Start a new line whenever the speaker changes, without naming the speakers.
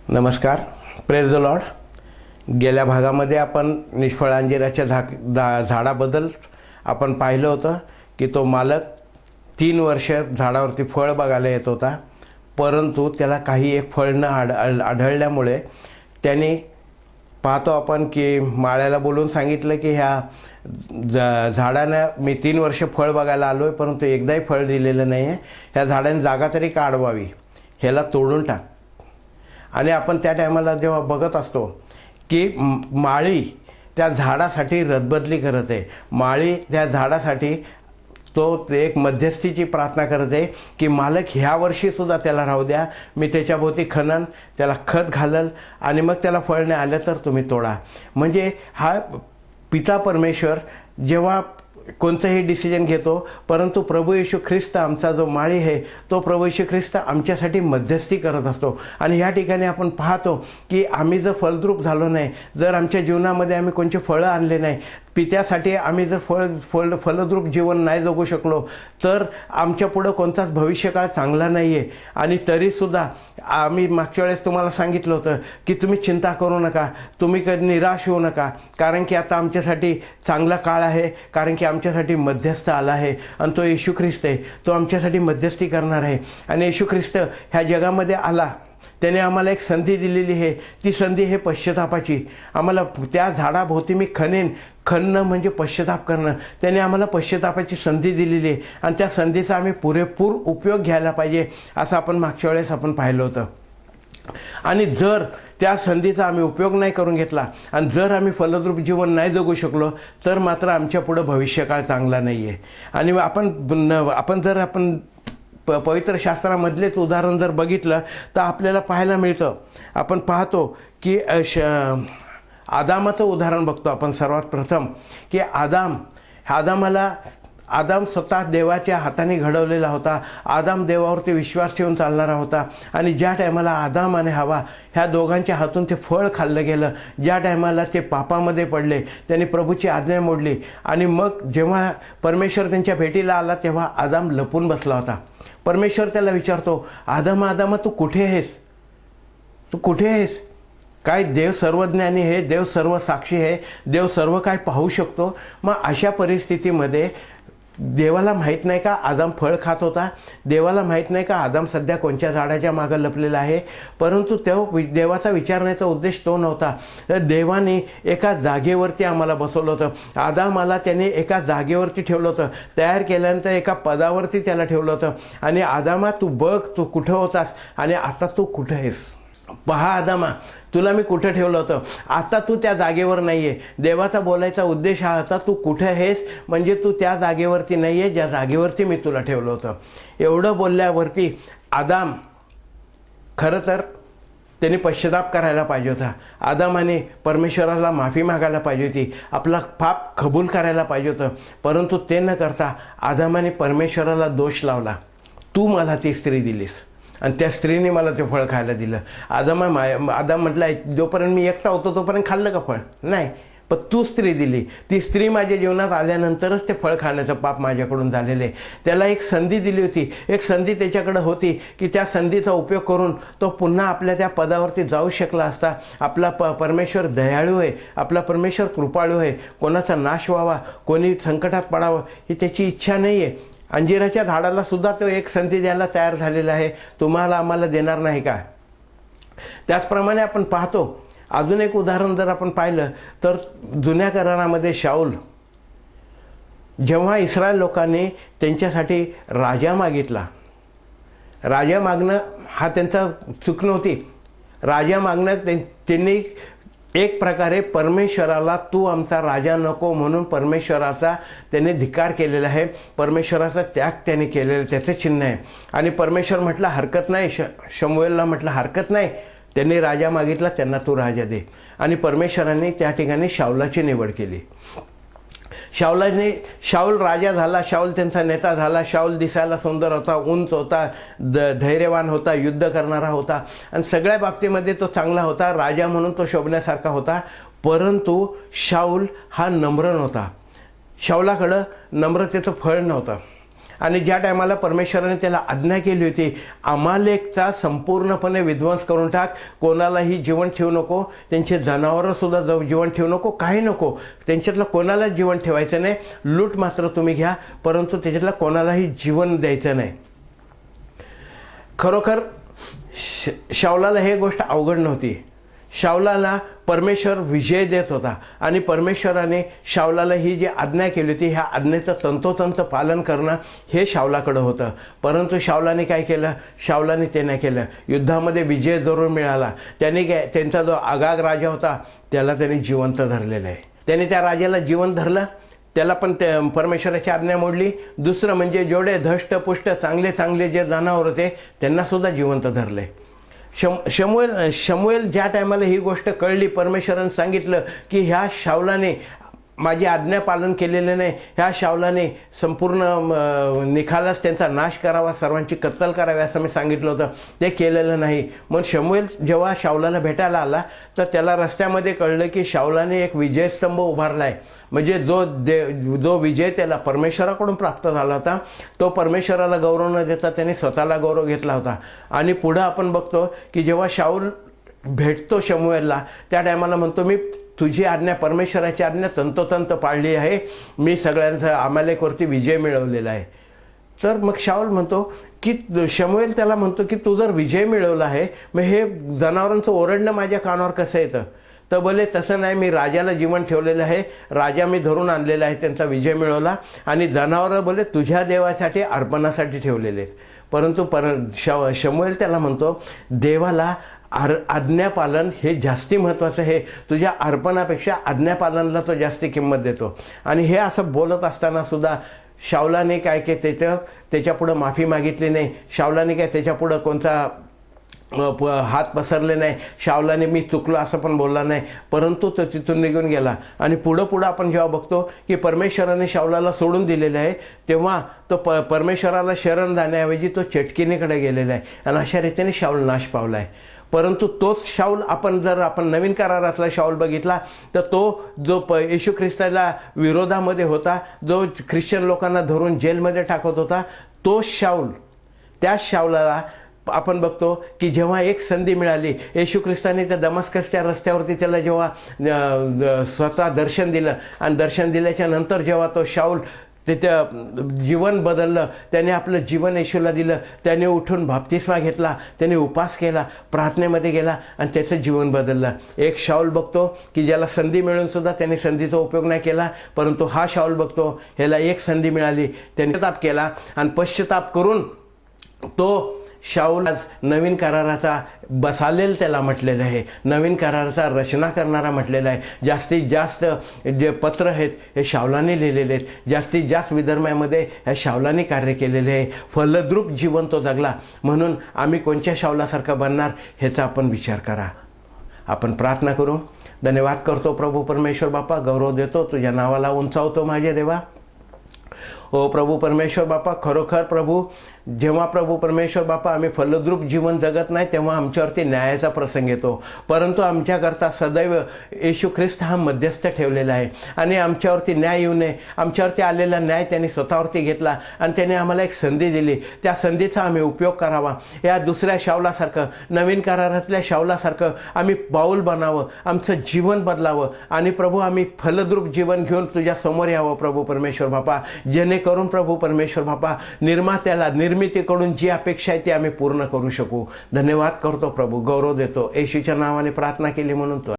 नमस्कार. Praise the Lord. गेल्या भागामध्ये आपण निष्फळ अंजिराच्या झाडाबद्दल आपण पाहिलं होतं की तो मालक 3 वर्ष झाडावरती फळ बघायला येत होता, परंतु त्याला काही एक फळ न आढळल्यामुळे त्याने पाहतो आपण की माळ्याला बोलून सांगितलं की ह्या झाडानं मी 3 वर्ष फळ बघायला आलो आहे, परंतु एकदाही फळ दिलेलं नाही आहे. ह्या झाडाने जागा तरी का अडवावी, ह्याला तोडून टाक. आणि आपण त्या टायमाला जेव्हा बघत असतो की माळी त्या झाडासाठी रदबदली करत आहे, माळी त्या झाडासाठी तो एक मध्यस्थीची प्रार्थना करत आहे की मालक ह्या वर्षीसुद्धा त्याला राहू द्या, मी त्याच्याभोवती खणन, त्याला खत घालल आणि मग त्याला फळ नाही आलं तर तुम्ही तोडा. म्हणजे हा पिता परमेश्वर जेव्हा कोणतंही डिसिजन घेतो, परंतु प्रभू येशू ख्रिस्त आमचा जो माळी आहे तो प्रभू येशू ख्रिस्त आमच्यासाठी मध्यस्थी करत असतो. आणि ह्या ठिकाणी आपण पाहतो की आम्ही जर फलद्रूप झालो नाही, जर आमच्या जीवनामध्ये आम्ही कोणते फळं आणले नाही, पित्यासाठी आम्ही जर फलद्रूप जीवन नाही जगू शकलो तर आमच्या पुढं कोणताच भविष्यकाळ चांगला नाही आहे. आणि तरीसुद्धा आम्ही मागच्या वेळेस तुम्हाला सांगितलं होतं की तुम्ही चिंता करू नका, तुम्ही कधी निराश होऊ नका, कारण की आता आमच्यासाठी चांगला काळ आहे, कारण की आमच्यासाठी मध्यस्थ आला आहे आणि तो येशू ख्रिस्त आहे, तो आमच्यासाठी मध्यस्थी करणार आहे. आणि येशू ख्रिस्त ह्या जगामध्ये आला, त्याने आम्हाला एक संधी दिलेली आहे. ती संधी आहे पश्चातापाची. आम्हाला त्या झाडाभोवती मी खणणं म्हणजे पश्चाताप करणं. त्याने आम्हाला पश्चातापाची संधी दिलेली आहे आणि त्या संधीचा आम्ही पुरेपूर उपयोग घ्यायला पाहिजे, असं आपण मागच्या वेळेस आपण पाहिलं होतं. आणि जर त्या संधीचा आम्ही उपयोग नाही करून घेतला आणि जर आम्ही फलद्रूप जीवन नाही जगू शकलो तर मात्र आमच्या पुढं भविष्यकाळ चांगला नाही आहे. आणि आपण जर पवित्र शास्त्रामधलेच उदाहरण जर बघितलं तर आपल्याला पाहायला मिळतं. आपण पाहतो की आदामाचं उदाहरण बघतो आपण सर्वात प्रथम की आदाम स्वतः देवाच्या हाताने घडवलेला होता. आदाम देवावरती विश्वास ठेवून चालणारा होता. आणि ज्या टायमाला आदाम आणि हवा ह्या दोघांच्या हातून ते फळ खाल्लं गेलं, ज्या टायमाला ते पापामध्ये पडले, त्यांनी प्रभूची आज्ञा मोडली आणि मग जेव्हा परमेश्वर त्यांच्या भेटीला आला तेव्हा आदाम लपून बसला होता. परमेश्वर त्याला विचारतो, आदामा तू कुठे आहेस, तू कुठे आहेस? काय देव सर्वज्ञानी आहे, देव सर्व साक्षी आहे, देव सर्व काय पाहू शकतो. मग अशा परिस्थितीमध्ये देवाला माहीत नाही का आदाम फळ खात होता? देवाला माहीत नाही का आदाम सध्या कोणत्या झाडाच्या मागं लपलेला आहे? परंतु देवाचा विचारण्याचा उद्देश तो नव्हता. तर देवाने एका जागेवरती आम्हाला बसवलं होतं. आदामाला त्याने एका जागेवरती ठेवलं होतं, तयार केल्यानंतर एका पदावरती त्याला ठेवलं होतं. आणि आदामा तू बघ, तू कुठं होतास आणि आता तू कुठं आहेस? पहा आदामा, तुला मी कुठं ठेवलं होतं, आता तू त्या जागेवर नाही आहे. देवाचा बोलायचा उद्देश हा होता, तू कुठं आहेस म्हणजे तू त्या जागेवरती नाही आहे ज्या जागेवरती मी तुला ठेवलं होतं. एवढं बोलल्यावरती आदाम खरं तर त्याने पश्चाताप करायला पाहिजे होता. आदामाने परमेश्वराला माफी मागायला पाहिजे होती, आपला पाप कबूल करायला पाहिजे होतं. परंतु ते न करता आदामाने परमेश्वराला दोष लावला, तू मला ती स्त्री दिलीस आणि त्या स्त्रीने मला ते फळ खायला दिलं. आदाम म्हटला, जोपर्यंत मी एकटा होतो तोपर्यंत खाल्लं का फळ? नाही, पण तू स्त्री दिली, ती स्त्री माझ्या जीवनात आल्यानंतरच ते फळ खाण्याचं पाप माझ्याकडून झालेलं आहे. त्याला एक संधी दिली होती, एक संधी त्याच्याकडं होती की त्या संधीचा उपयोग करून तो पुन्हा आपल्या त्या पदावरती जाऊ शकला असता. आपला परमेश्वर दयाळू आहे, आपला परमेश्वर कृपाळू आहे. कोणाचा नाश व्हावा, कोणी संकटात पडावं ही त्याची इच्छा नाही आहे. अंजिराच्या झाडाला सुद्धा तो एक संधी द्यायला तयार झालेला आहे, तुम्हाला आम्हाला देणार नाही का? त्याचप्रमाणे आपण पाहतो अजून एक उदाहरण जर आपण पाहिलं तर जुन्या करारामध्ये शाऊल, जेव्हा इस्रायल लोकांनी त्यांच्यासाठी राजा मागितला, राजा मागणं हा त्यांचा चूक नव्हती. राजा मागणं त्यांनी एक प्रकारे परमेश्वराला तू आमचा राजा नको म्हणून परमेश्वराचा त्याने धिक्कार केलेला आहे, परमेश्वराचा त्याग त्याने केलेला त्याचं चिन्ह आहे. आणि परमेश्वर म्हटलं हरकत नाही, शमूएलला म्हटलं हरकत नाही, त्यांनी राजा मागितला, त्यांना तू राजा दे. आणि परमेश्वराने त्या ठिकाणी शाऊलाची निवड केली. शाऊल राजा झाला, शाऊल त्यांचा नेता झाला. शाऊल दिसायला सुंदर होता, उंच होता, धैर्यवान होता, युद्ध करणारा होता आणि सगळ्या बाबतीमध्ये तो चांगला होता, राजा म्हणून तो शोभण्यासारखा होता. परंतु शाऊल हा नम्र नव्हता, शाऊलाकडं नम्रतेचं फळ नव्हतं. आणि ज्या टायमाला परमेश्वराने त्याला आज्ञा केली होती, अमालेकचा संपूर्णपणे विध्वंस करून टाक, कोणालाही जीवन ठेवू नको, त्यांचे जनावरंसुद्धा जीवन ठेवू नको, काही नको, त्यांच्यातलं कोणालाच जीवन ठेवायचं नाही, लूट मात्र तुम्ही घ्या, परंतु त्याच्यातलं कोणालाही जीवन द्यायचं नाही. खरोखर शाऊलाला हे गोष्ट अवघड नव्हती. शाऊलाला परमेश्वर विजय देत होता आणि परमेश्वराने शाऊलाला ही जी आज्ञा केली होती, ह्या आज्ञेचं तंतोतंत पालन करणं हे शाऊलाकडं होतं. परंतु शाऊलाने काय केलं? शाऊलाने ते नाही केलं. युद्धामध्ये विजय जरूर मिळाला. त्याने त्यांचा जो आगाग राजा होता त्याला त्याने जिवंत धरलेलं आहे. त्याने त्या राजाला जिवंत धरलं, त्याला पण परमेश्वराची आज्ञा मोडली. दुसरं म्हणजे जेवढे धष्टपुष्ट चांगले चांगले जे जनावर होते त्यांनासुद्धा जिवंत धरले. शमूएल ज्या टायमाला ही गोष्ट कळली, परमेश्वराने सांगितलं की ह्या शाऊलाने माझी आज्ञा पालन केलेलं नाही, ह्या शाऊलाने संपूर्ण निखालाच त्यांचा नाश करावा, सर्वांची कत्तल करावी असं मी सांगितलं होतं, ते केलेलं नाही. मग शमूएल जेव्हा शाऊलाला भेटायला आला तर त्याला रस्त्यामध्ये कळलं की शाऊलाने एक विजयस्तंभ उभारला आहे. म्हणजे जो विजय त्याला परमेश्वराकडून प्राप्त झाला होता, तो परमेश्वराला गौरव न देता त्याने स्वतःला गौरव घेतला होता. आणि पुढं आपण बघतो की जेव्हा शाऊल भेटतो शमूएलला, त्या टायमाला म्हणतो, मी तुझी आज्ञा, परमेश्वराची आज्ञा तंतोतंत पाळली आहे, मी सगळ्यांचा अमालेकवरती विजय मिळवलेला आहे. तर मग शाऊल म्हणतो की शमूएल त्याला म्हणतो की तू जर विजय मिळवला आहे, मग हे जनावरांचं ओरडणं माझ्या कानावर कसं येतं? तर बोले तसं नाही, मी राजाला जीवन ठेवलेलं आहे, राजा मी धरून आणलेला आहे, त्यांचा विजय मिळवला, आणि जनावरं बोले तुझ्या देवासाठी अर्पणासाठी ठेवलेले आहेत. परंतु शमूएल त्याला म्हणतो, देवाला आज्ञापालन हे जास्ती महत्त्वाचं आहे, तुझ्या अर्पणापेक्षा आज्ञापालनाला तो जास्ती किंमत देतो. आणि हे असं बोलत असताना सुद्धा शाऊलाने काय की त्याच्यापुढं माफी मागितली नाही. शाऊलाने काय त्याच्यापुढं कोणता हात पसरले नाही. शाऊलाने मी चुकलो असं पण बोलला नाही, परंतु तो तिथून निघून गेला. आणि पुढं आपण जेव्हा बघतो की परमेश्वराने शाऊलाला सोडून दिलेलं आहे, तेव्हा तो परमेश्वराला शरण जाण्याऐवजी तो चटकिनीकडे गेलेला आहे, आणि अशा रीतीने शाऊल नाश पावला आहे. परंतु तोच शाऊल जर आपण नवीन करारातला शाऊल बघितला तर तो जो येशू ख्रिस्ताला विरोधामध्ये होता, जो ख्रिश्चन लोकांना धरून जेलमध्ये टाकत होता, तोच शाऊल, त्याच शाऊलाला आपण बघतो की जेव्हा एक संधी मिळाली, येशू ख्रिस्ताने त्या दमस्कसच्या रस्त्यावरती त्याला जेव्हा स्वतः दर्शन दिलं, आणि दर्शन दिल्याच्या नंतर जेव्हा तो शाऊल त्याचं जीवन बदललं, त्याने आपलं जीवन येशूला दिलं, त्याने उठून बाप्तिस्मा घेतला, त्याने उपास केला, प्रार्थनेमध्ये गेला, आणि त्याचं जीवन बदललं. एक शाऊल बघतो की ज्याला संधी मिळूनसुद्धा त्याने संधीचा उपयोग नाही केला, परंतु हा शाऊल बघतो, ह्याला एक संधी मिळाली, त्याने पश्चाताप केला, आणि पश्चाताप करून तो शाऊल आज नवीन कराराचा बसालेल त्याला म्हटलेलं आहे, नवीन कराराचा रचना करणारा म्हटलेला आहे. जास्तीत जास्त जे पत्र आहेत हे शाऊलाने लिहिलेले आहेत, जास्तीत जास्त विधर्मामध्ये ह्या शाऊलाने कार्य केलेले आहे. फलद्रूप जीवन तो जगला, म्हणून आम्ही कोणत्या शाऊलासारखं बनणार ह्याचा आपण विचार करा. आपण प्रार्थना करू. धन्यवाद करतो प्रभू परमेश्वर बापा, गौरव देतो, तुझ्या नावाला उंचावतो माझे देवा. हो प्रभू परमेश्वर बापा, खरोखर प्रभू, जेव्हा प्रभू परमेश्वर बापा आम्ही फलद्रूप जीवन जगत नाही तेव्हा आमच्यावरती न्यायाचा प्रसंग येतो, परंतु आमच्याकरता सदैव येशू ख्रिस्त हा मध्यस्थ ठेवलेला आहे, आणि आमच्यावरती न्याय येऊ नये, आमच्यावरती आलेला न्याय त्यांनी स्वतःवरती घेतला, आणि त्याने आम्हाला एक संधी दिली, त्या संधीचा आम्ही उपयोग करावा. या दुसऱ्या शाऊलासारखं, नवीन करारातल्या शाऊलासारखं आम्ही पाऊल बनावं, आमचं जीवन बदलावं, आणि प्रभू आम्ही फलद्रूप जीवन घेऊन तुझ्या समोर यावं प्रभू परमेश्वर बापा, जेणेकरून प्रभू परमेश्वर बापा निर्मात्याला, निर्मितीकडून जी अपेक्षा आहे ती आम्ही पूर्ण करू शकू. धन्यवाद करतो प्रभू, गौरव देतो. येशूच्या नावाने प्रार्थना केली म्हणून तो